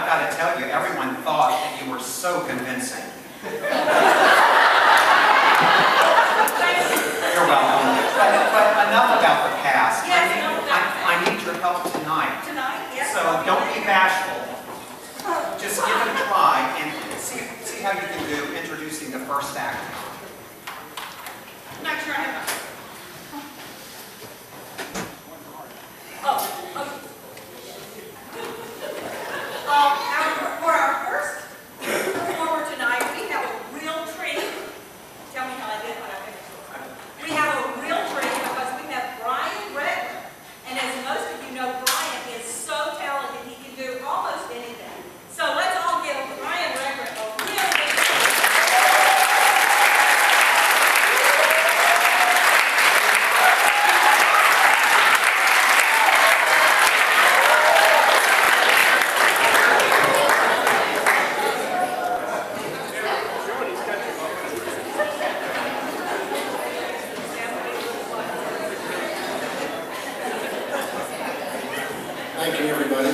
got to tell you, everyone thought that you were so convincing. You're welcome. But enough about the past. I need your help tonight. Tonight, yes. So don't be bashful. Just give it a try and see how you can do introducing the first act. I'm not sure I have my... Oh. For our first performer tonight, we have a real treat. Tell me how I did when I finished. We have a real treat because we have Brian Redmond. And as most of you know, Brian is so talented, he can do almost anything. So let's all give Brian Redmond a real big Thank you, everybody.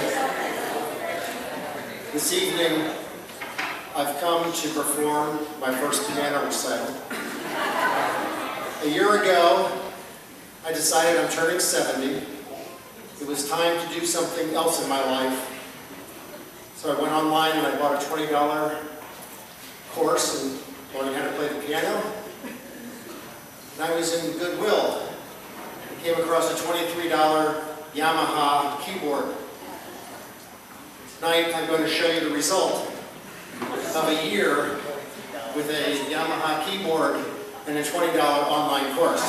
This evening, I've come to perform my first piano recital. A year ago, I decided I'm turning 70. It was time to do something else in my life. So I went online and I bought a $20 course in learning how to play the piano. And I was in Goodwill. I came across a $23 Yamaha keyboard. Tonight I'm going to show you the result of a year with a Yamaha keyboard and a $20 online course.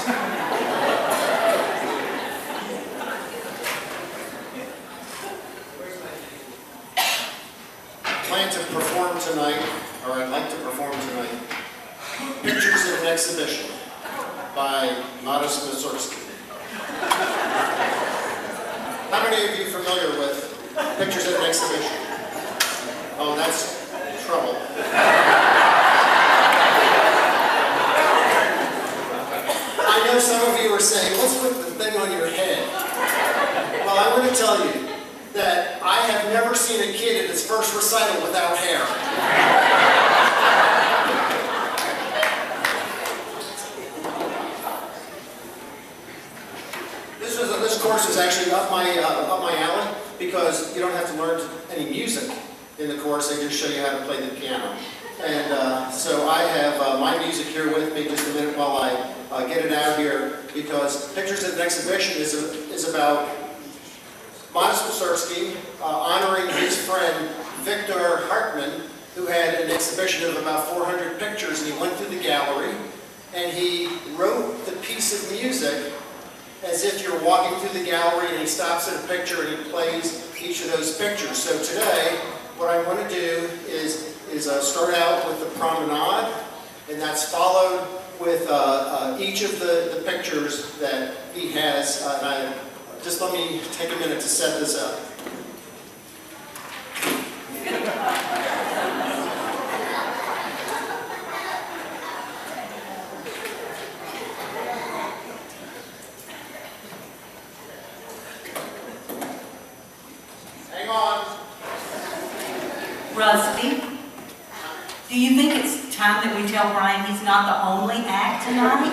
I plan to perform tonight, or I'd like to perform tonight, Pictures of an Exhibition by Modest Mussorgsky. How many of you are familiar with Pictures of an Exhibition? Oh, that's trouble. I know some of you are saying, let's put the thing on your head. Well, I want to tell you that I have never seen a kid at his first recital without hair. This course is actually up my alley because you don't have to learn any music in the course. They just show you how to play the piano. And so I have my music here with me just a minute while I get it out here, because Pictures of an Exhibition is about Modest Mussorgsky honoring his friend Victor Hartmann, who had an exhibition of about 400 pictures, and he went through the gallery and he wrote the piece of music as if you're walking through the gallery, and he stops at a picture and he plays each of those pictures. So today, what I want to do is start out with the promenade, and that's followed with each of the pictures that he has. Just let me take a minute to set this up. Rusty, do you think it's time that we tell Brian he's not the only act tonight?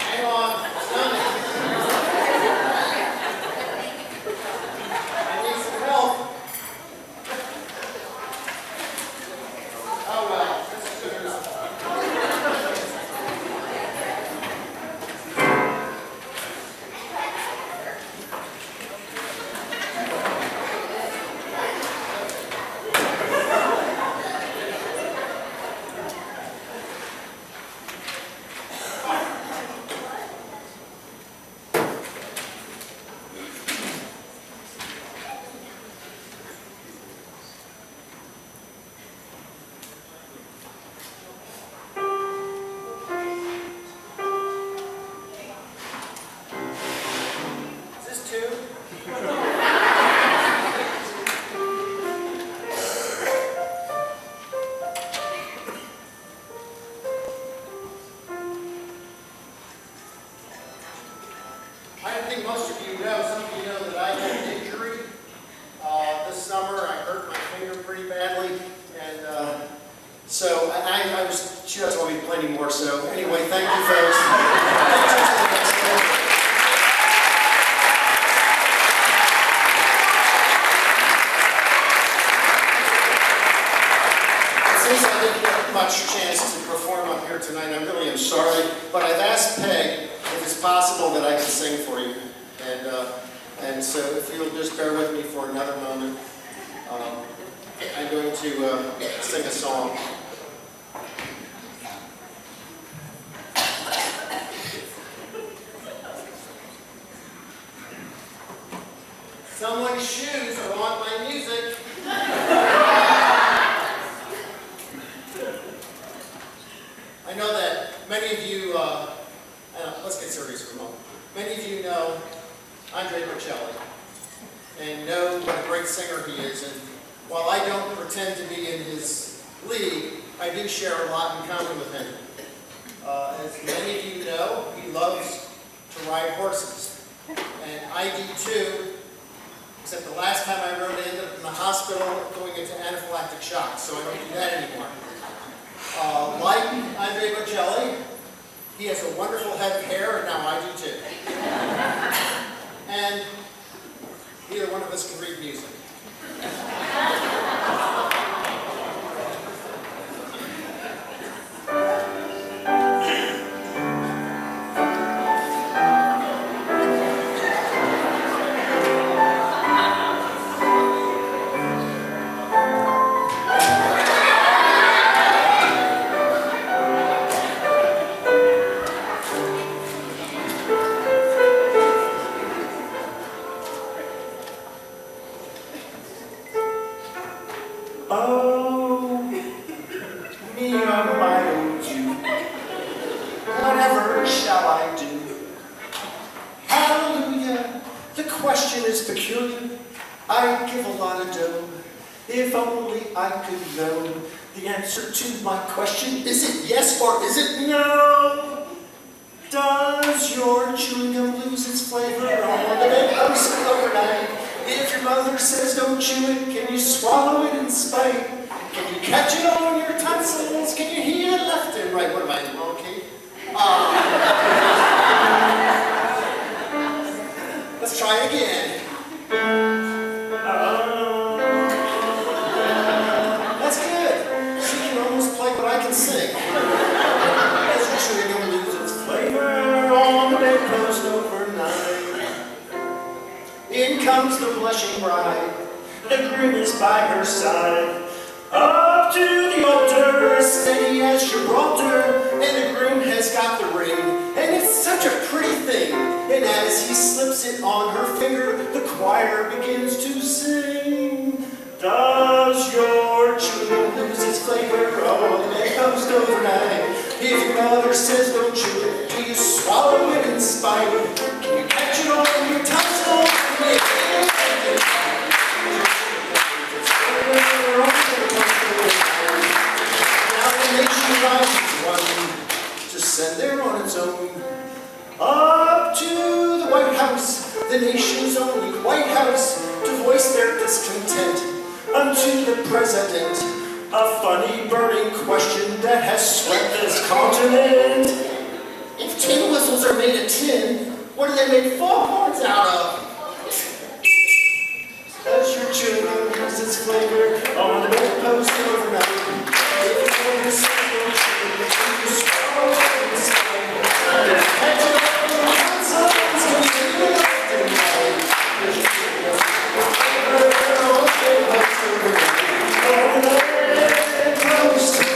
Hang on, it's coming. I need some help. Oh well, this is good enough. she doesn't want me to play anymore, so anyway, thank you, folks. Since I didn't get much chance to perform up here tonight, I really am sorry, but I've asked Peg if it's possible that I can sing for you. And so if you'll just bear with me for another moment, I'm going to sing a song. Someone's shoes are on my music. I know that many of you, let's get serious for a moment. Many of you know Andre Bocelli and know what a great singer he is. And while I don't pretend to be in his league, I do share a lot in common with him. As many of you know, he loves to ride horses. And I do too, except the last time I rode it, I ended up in the hospital going into anaphylactic shock, so I don't do that anymore. Like Andre Bocelli, he has a wonderful head of hair, and now I do too. And neither one of us can read music. Oh, me on my own too. Whatever shall I do? Hallelujah, the question is peculiar. I give a lot of dough. If only I could know the answer to my question. Is it yes or is it no? Does your chewing gum lose its flavor on the bedpost overnight? If your mother says don't chew it, can you swallow it in spite? Can you catch it on your tonsils? Can you hear it left and right? What am I, in the wrong key? Let's try again. That's good. She can almost play what I can sing. As your chewing gum lose its flavor on the bedpost overnight. In comes the blushing bride, the groom is by her side. Up to the altar, steady as Gibraltar, and the groom has got the ring, and it's such a pretty thing. And as he slips it on her finger, the choir begins to sing. Does your chewing lose its flavor on the bedpost overnight? If your mother says don't chew it, do you swallow it in spite? Can you catch it on your tonsils? Now the nation rises one to send there on its own. Up to the White House, the nation's only White House, to voice their discontent unto the president. A funny burning question that has swept this continent. If tin whistles are made of tin, what do they make foghorns out of? Does your chewing gum lose its flavor on the bedpost overnight? If it's on your single chewing, you swallow it in spite. Catch it on your tonsils, can you hear it left and right? Does your chewing gum lose its flavor on the bedpost overnight? On the bedpost overnight.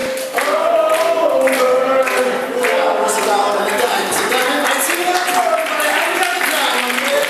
The hour's a dollar and a dime's a dime. I see that card, but I haven't got a dime yet.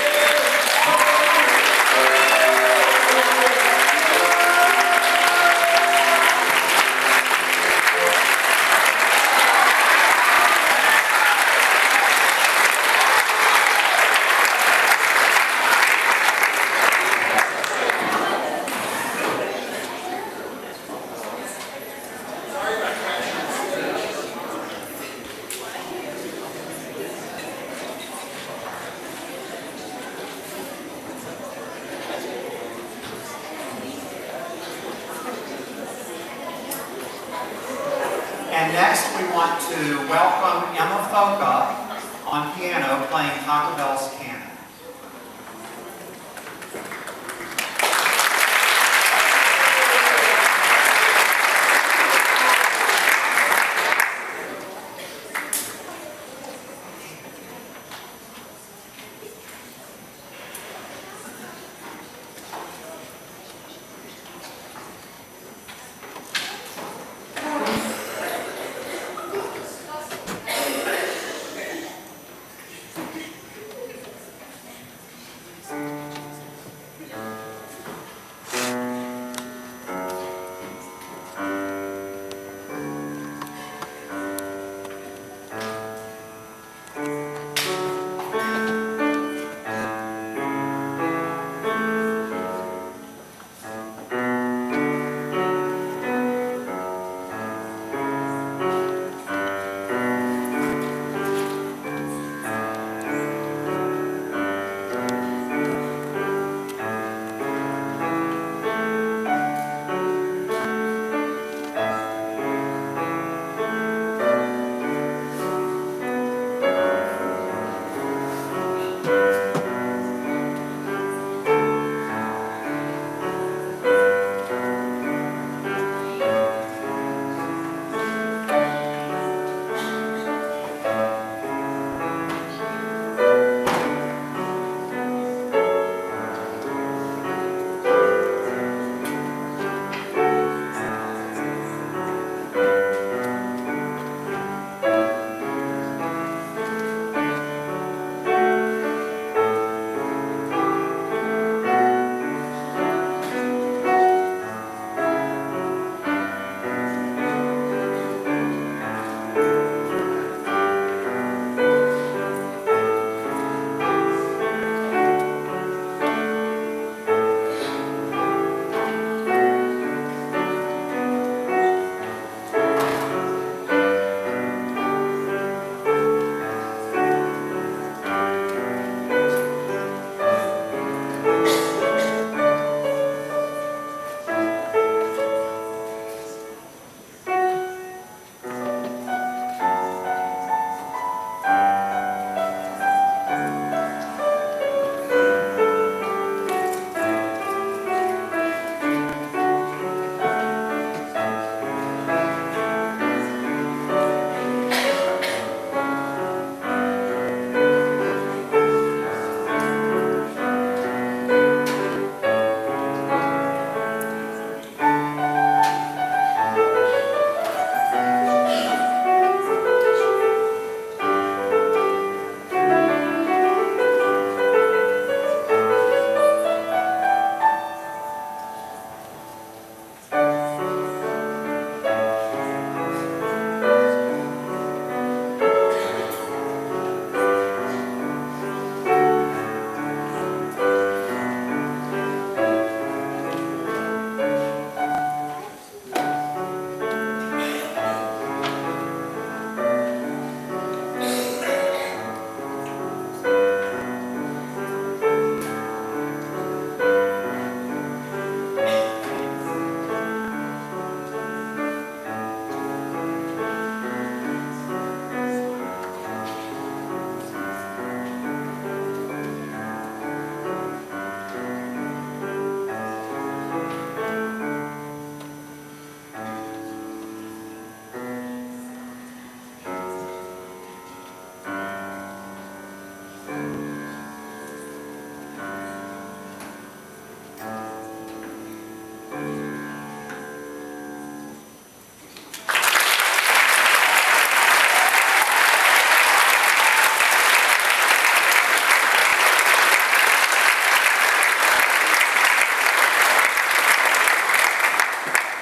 want to welcome Emma Foca on piano playing Taco Bell's Canon.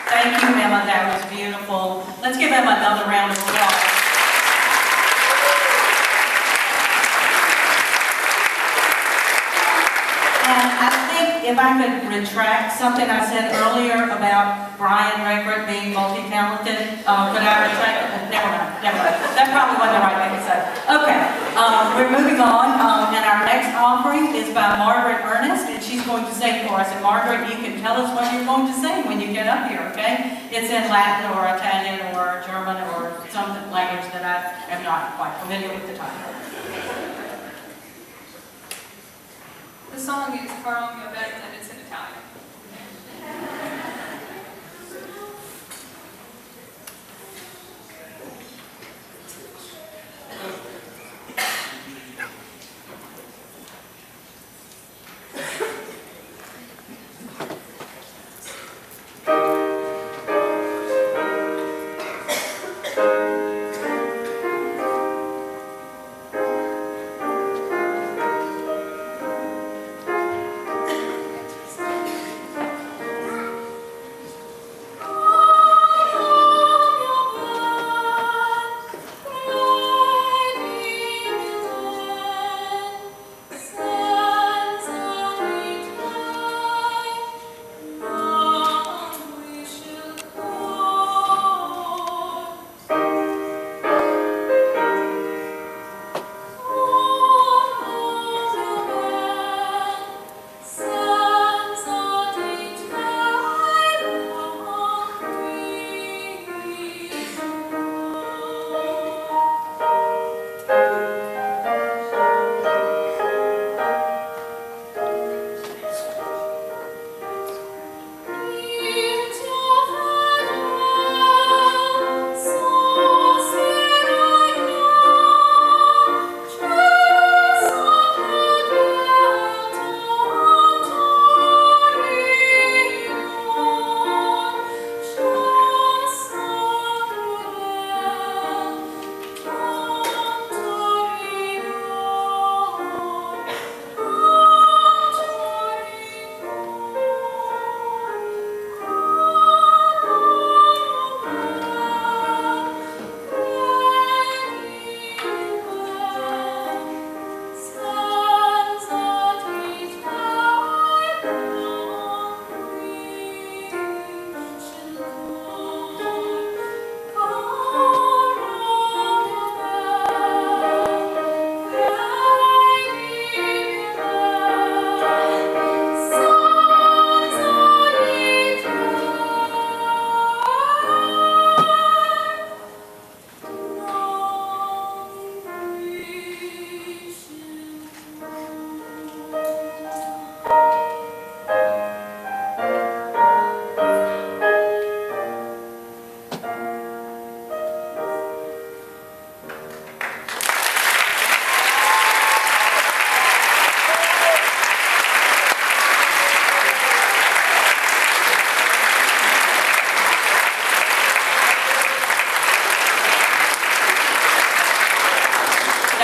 Thank you, Emma. That was beautiful. Let's give Emma another round of applause. And I think if I could retract something I said earlier about Brian Redrick being multi-talented, could I retract it? Never mind. That probably wasn't the right thing to say. Okay, we're moving on, and our next offering is by Margaret Ernest, and she's going to sing for us. And Margaret, you can tell us what you're going to sing when you get up here, okay? It's in Latin or Italian or German or something like language that I am not quite familiar with the title. The song is Caro mio bello and it's in Italian.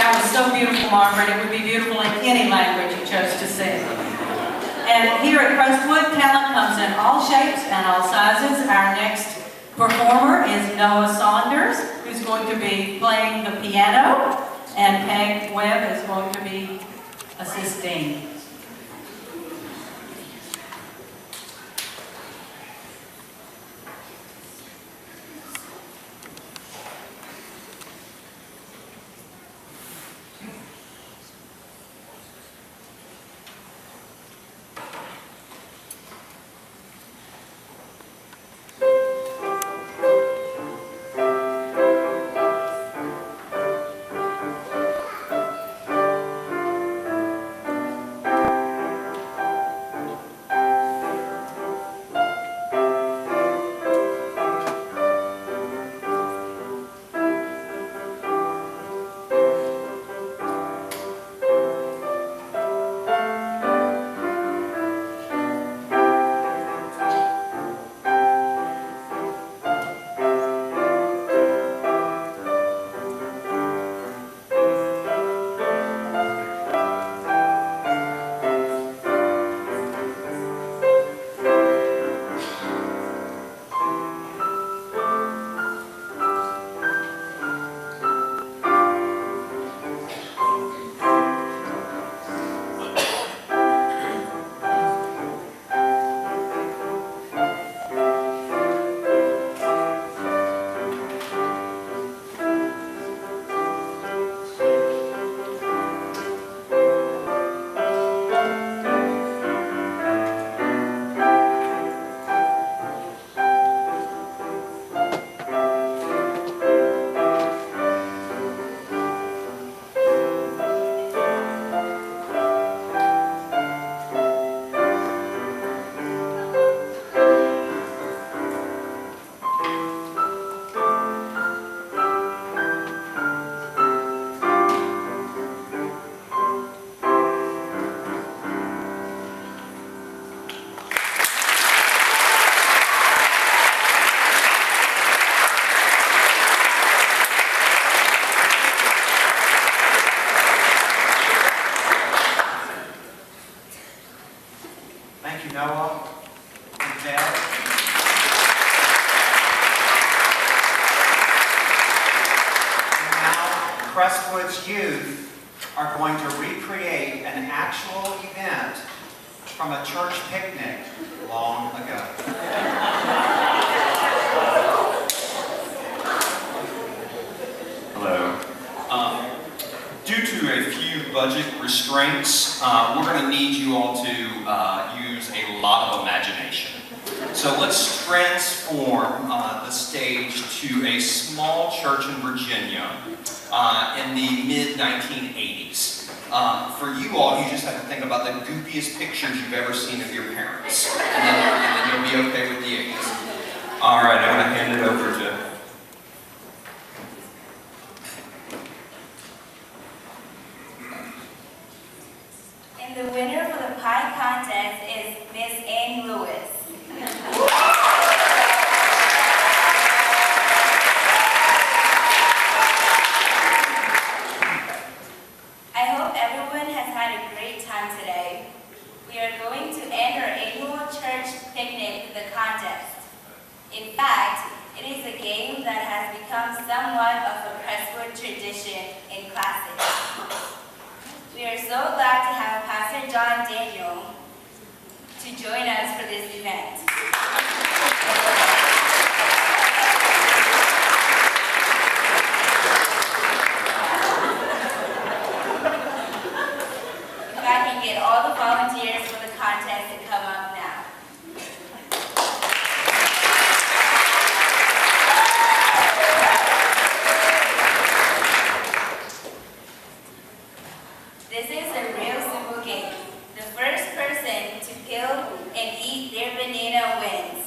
That was so beautiful, Margaret. It would be beautiful in any language you chose to sing. And here at Crestwood, talent comes in all shapes and all sizes. Our next performer is Noah Saunders, who's going to be playing the piano, and Peg Webb is going to be assisting. Thank Crestwood's youth are going to recreate an actual event from a church picnic long ago. Hello. Due to a few budget restraints, we're going to need you all to use a lot of imagination. So let's transform the stage to a small church in Virginia in the mid-1980s. For you all, you just have to think about the goofiest pictures you've ever seen of your parents. And then you'll be okay with the 80s. All right, I'm going to hand it over to... And the winner for the pie contest is Miss Annie Lewis. I hope everyone has had a great time today. We are going to end our annual church picnic with a contest. In fact, it is a game that has become somewhat of a Crestwood tradition in classics. We are so glad to have Pastor John Daniel to join us for this event. If I can get all the volunteers for the contest to come up now. This is a real simple game. The first person to peel and eat their banana wins.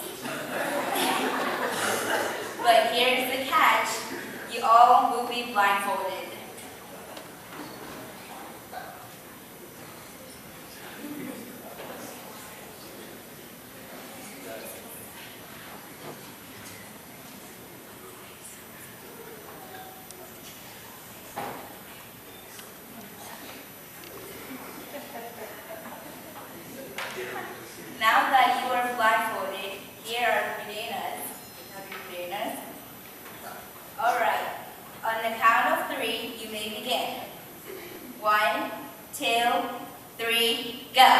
But here's the catch. You all will be blindfolded. Now that you are blindfolded, here are bananas. Have your bananas? All right. On the count of 3, you may begin. 1, 2, 3, go.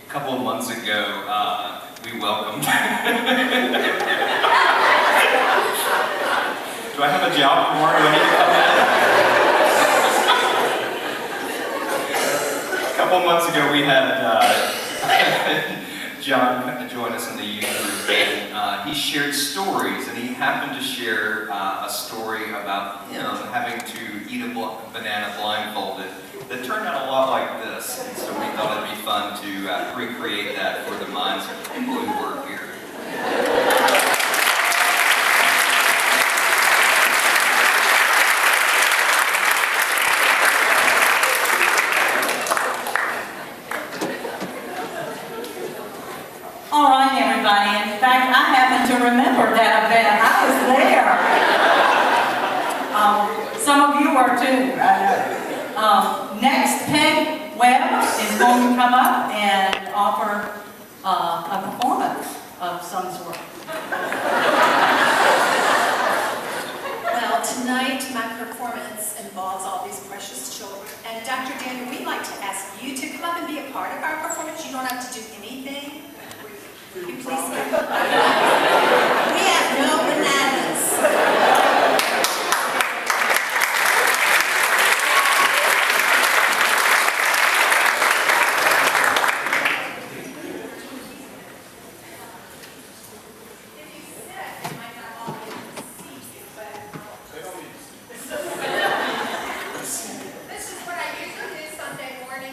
A couple of months ago, we welcomed... Do I have a job tomorrow? Do I need to come in? A couple of months ago, we had John join us in the youth group, and he shared stories, and he happened to share a story about him having to eat a banana blindfolded that turned out a lot like this, and so we thought it'd be fun to recreate that for the minds of the people who work here. All right, everybody. In fact, I happen to remember that event. I was there. Some of you were too. Next, Peg Webb is going to come up and offer a performance of some sort. Well, tonight my performance involves all these precious children. And Dr. Daniel, we'd like to ask you to come up and be a part of our performance. You don't have to do anything. Will you please come? We have no bananas. This is what I usually do Sunday morning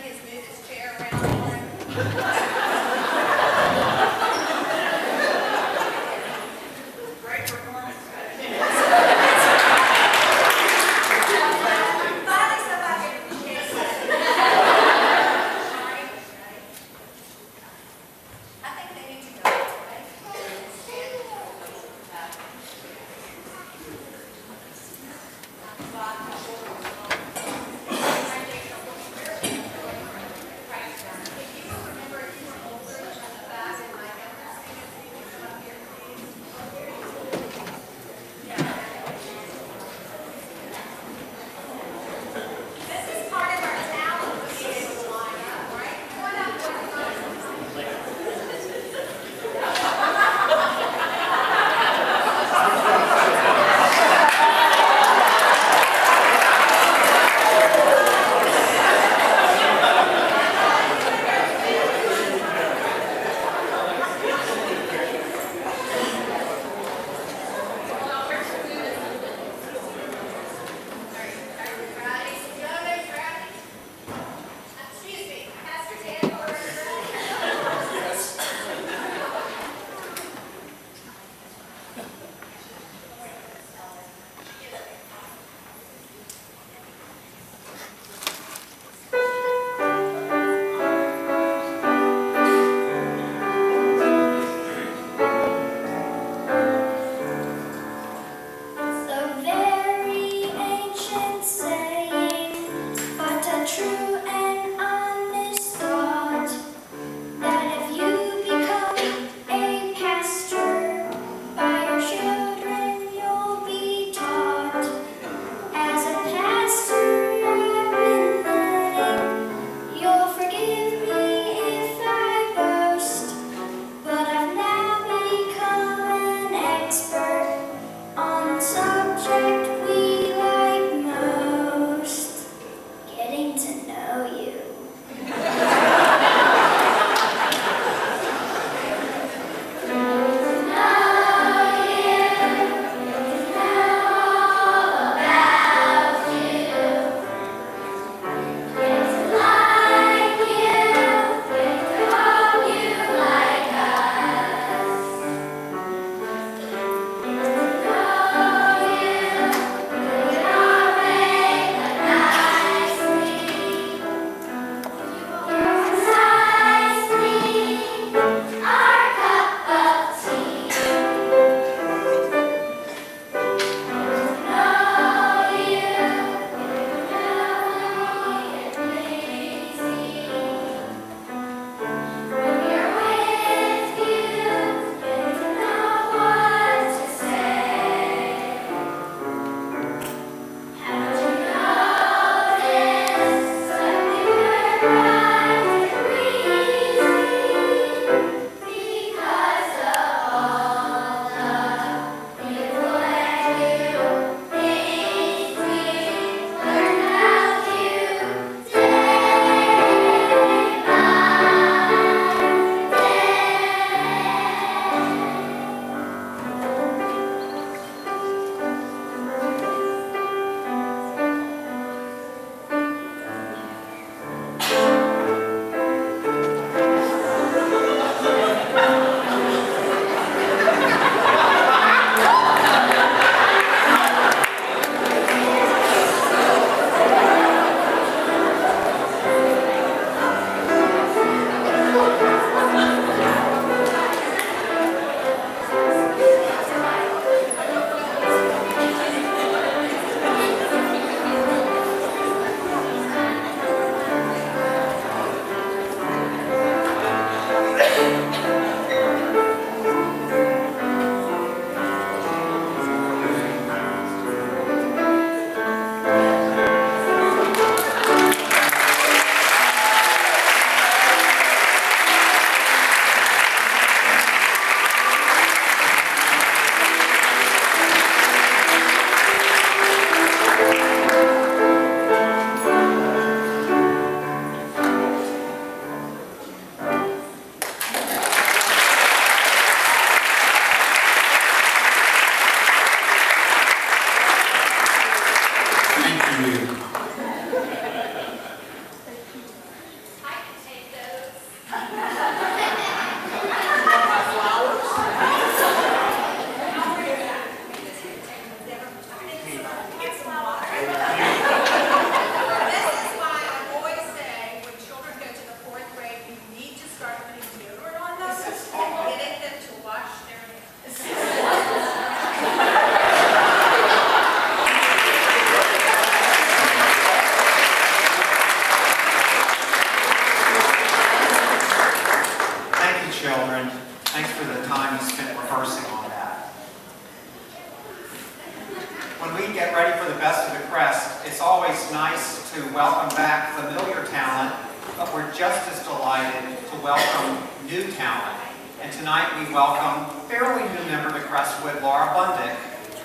When we get ready for the Best of the Crest, it's always nice to welcome back familiar talent, but we're just as delighted to welcome new talent. And tonight we welcome fairly new member to Crestwood, Laura Bundick,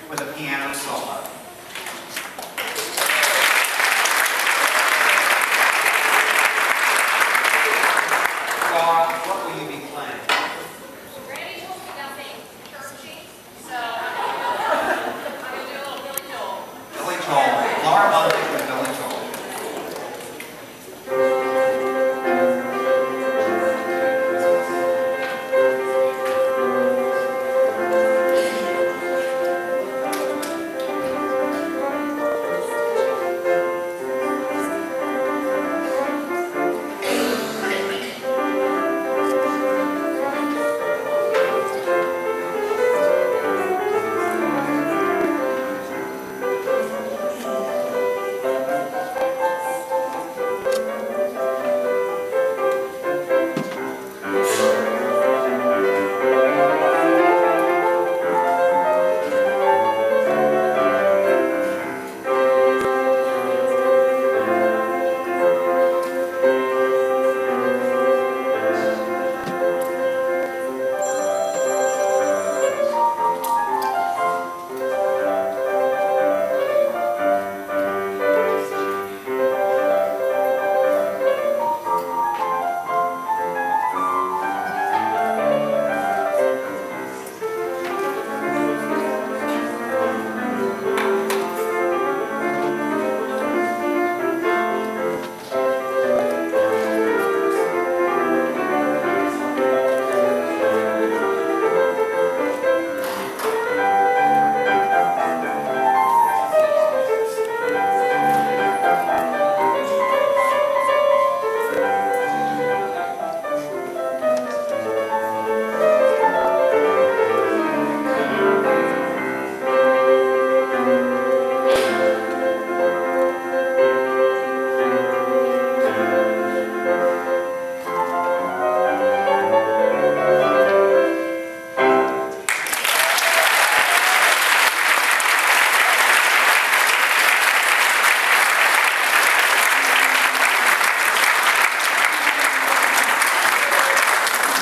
with a piano solo. Laura, what will you be playing? Randy told me nothing churchy, so I'm going to do a little Billy Joel. Billy Joel. Laura Bundick with Billy Joel.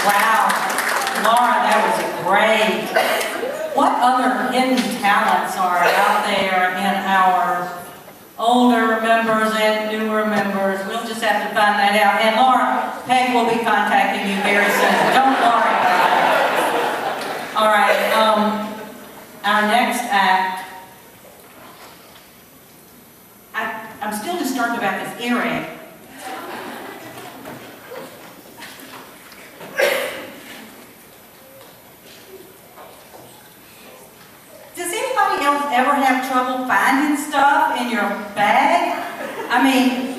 Wow, Laura, that was great. What other hidden talents are out there in our older members and newer members? We'll just have to find that out. And Laura, Peg will be contacting you very soon. Don't worry about it. All right, our next act. I'm still disturbed about this earring. Does anybody else ever have trouble finding stuff in your bag? I mean,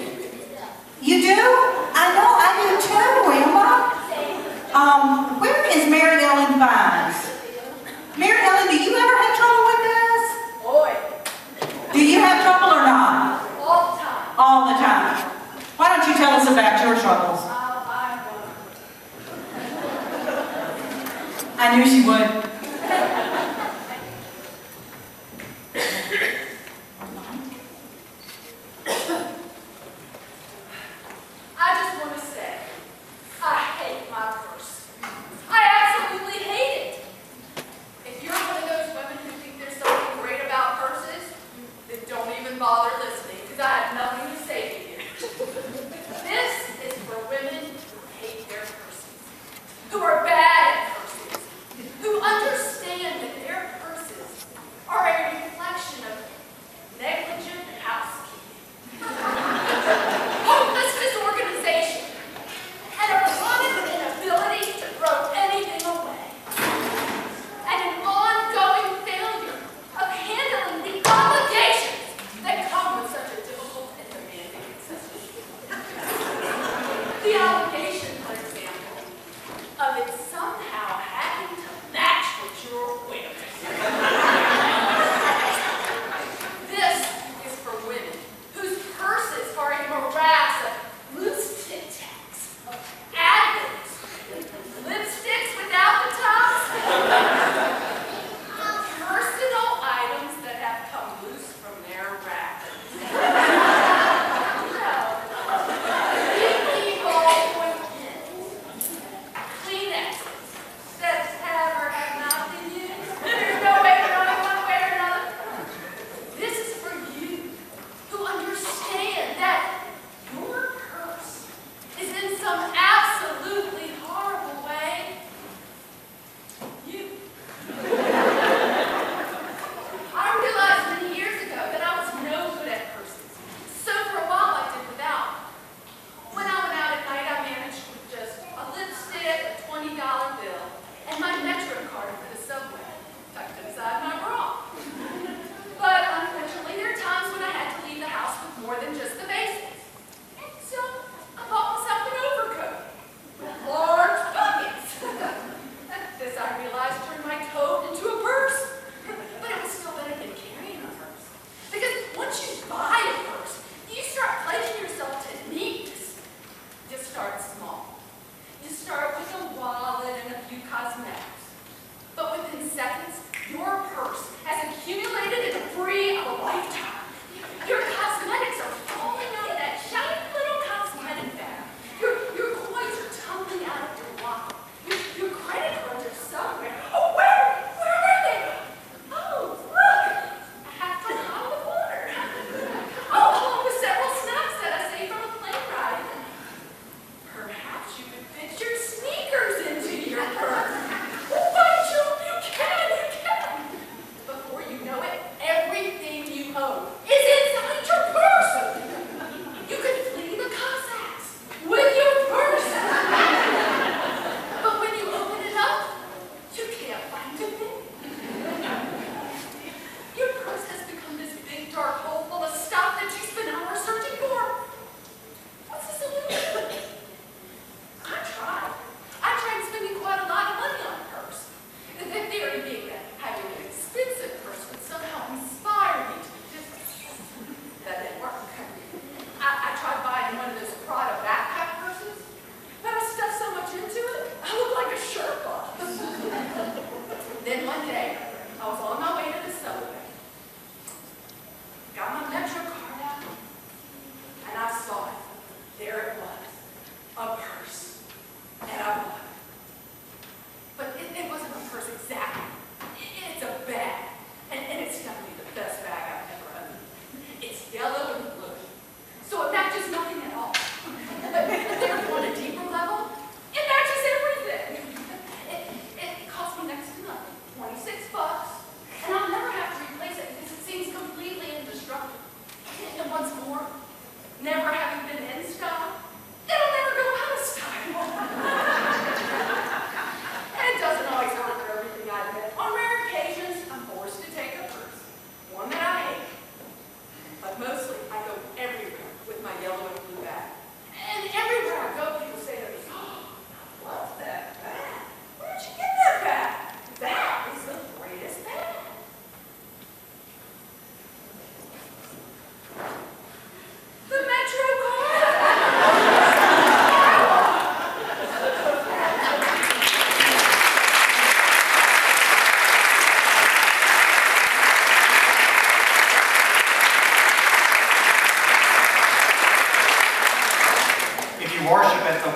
you do? I know I do too, Emma. Where is Mary Ellen Fines? Mary Ellen, do you ever have trouble with this? Boy, Do you have trouble or not? all the time. All the time. Why don't you tell us about your troubles? I knew she would. I just want to say, I hate my purse. I absolutely hate it. If you're one of those women who think there's something great about purses, then don't even bother listening, because I have nothing to say to you. This is for women who hate their purses, who are bad at purses, who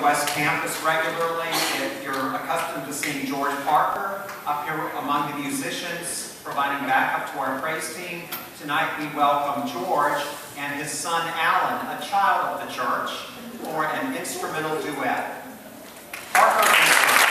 West Campus regularly. If you're accustomed to seeing George Parker up here among the musicians, providing backup to our praise team, tonight we welcome George and his son Alan, a child of the church, for an instrumental duet. Parker instrument.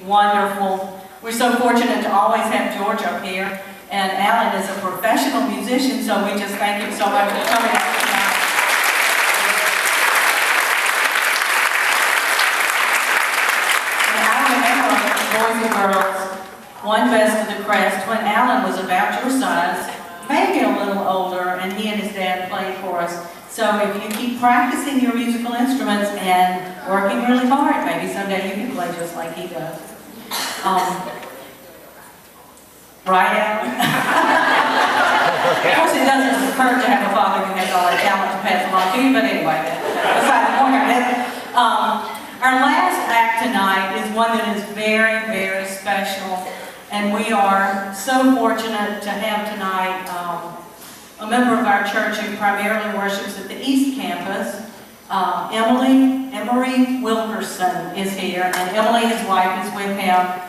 wonderful. We're so fortunate to always have George up here, and Alan is a professional musician, so we just thank him so much for coming out tonight. And I remember, boys and girls, one best of the Crest, when Alan was about your size, maybe a little older, and he and his dad played for us. So if you keep practicing your musical instruments and working really hard, maybe someday you can play just like he does. Right, Alan? Of course, it doesn't occur to have a father who has all that talent to pass along to you, but anyway, beside the point. Our last act tonight is one that is very, very special, and we are so fortunate to have tonight a member of our church who primarily worships at the East Campus. Emery Wilkerson is here, and Emily, his wife, is with him.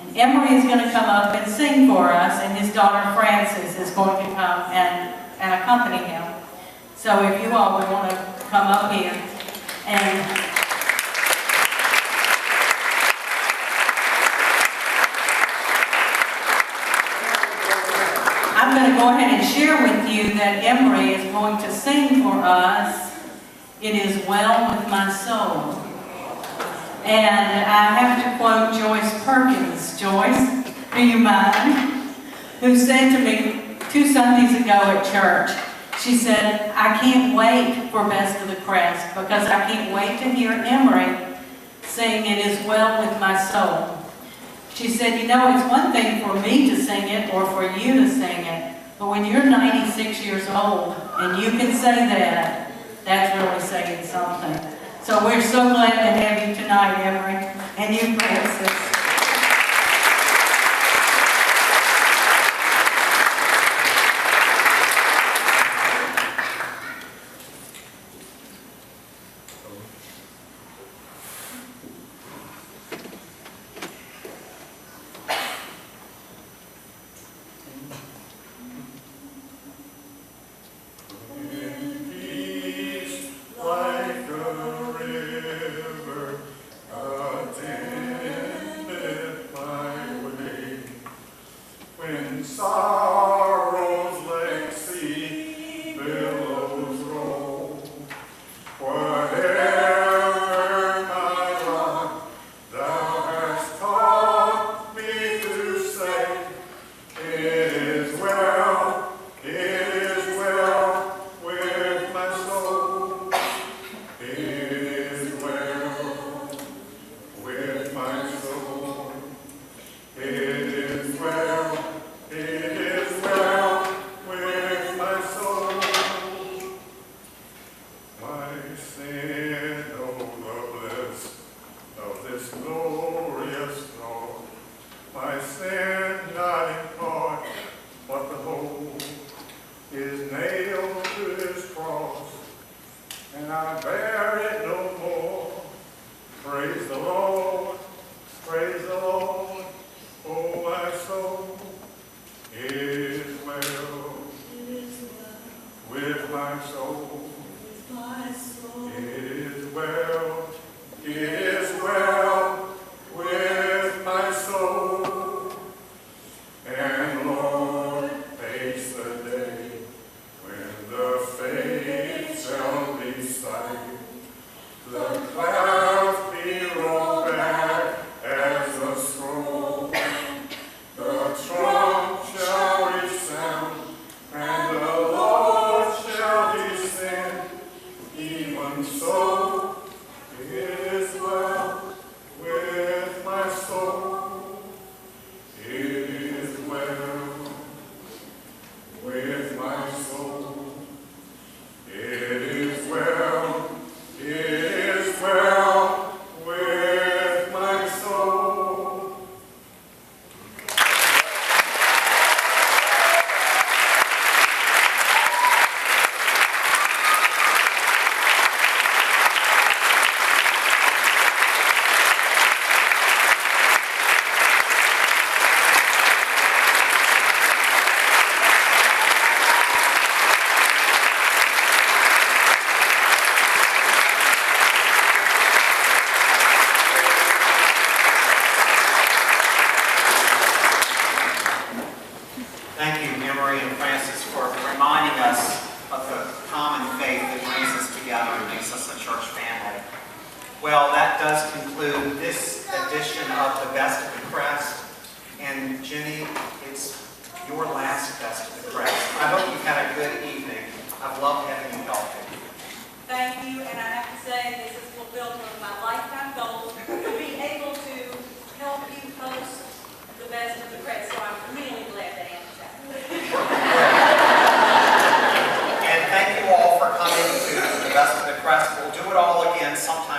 And Emery is going to come up and sing for us, and his daughter Frances is going to come and accompany him. So if you all would want to come up here and... I'm going to go ahead and share with you that Emery is going to sing for us, "It Is Well With My Soul." And I have to quote Joyce Perkins. Joyce, do you mind? Who said to me 2 Sundays ago at church, she said, "I can't wait for Best of the Crest because I can't wait to hear Emery sing 'It Is Well With My Soul.'" She said, "You know, it's one thing for me to sing it or for you to sing it, but when you're 96 years old and you can say that, that's really saying something." So we're so glad to have you tonight, Emery, and you, Frances. Like a river, attended Thank you, Emery and Francis, for reminding us of the common faith that brings us together and makes us a church family. Well, that does conclude this edition of the Best of the Crest. And Jenny, it's your last Best of the Crest. I hope you've had a good evening. I've loved having you help me. Thank you, and I have to say, this has fulfilled one of my lifetime goals, to be able to help you host the Best of the Crest, so I'm really glad that Ann was out. And thank you all for coming to the Best of the Crest. We'll do it all again sometime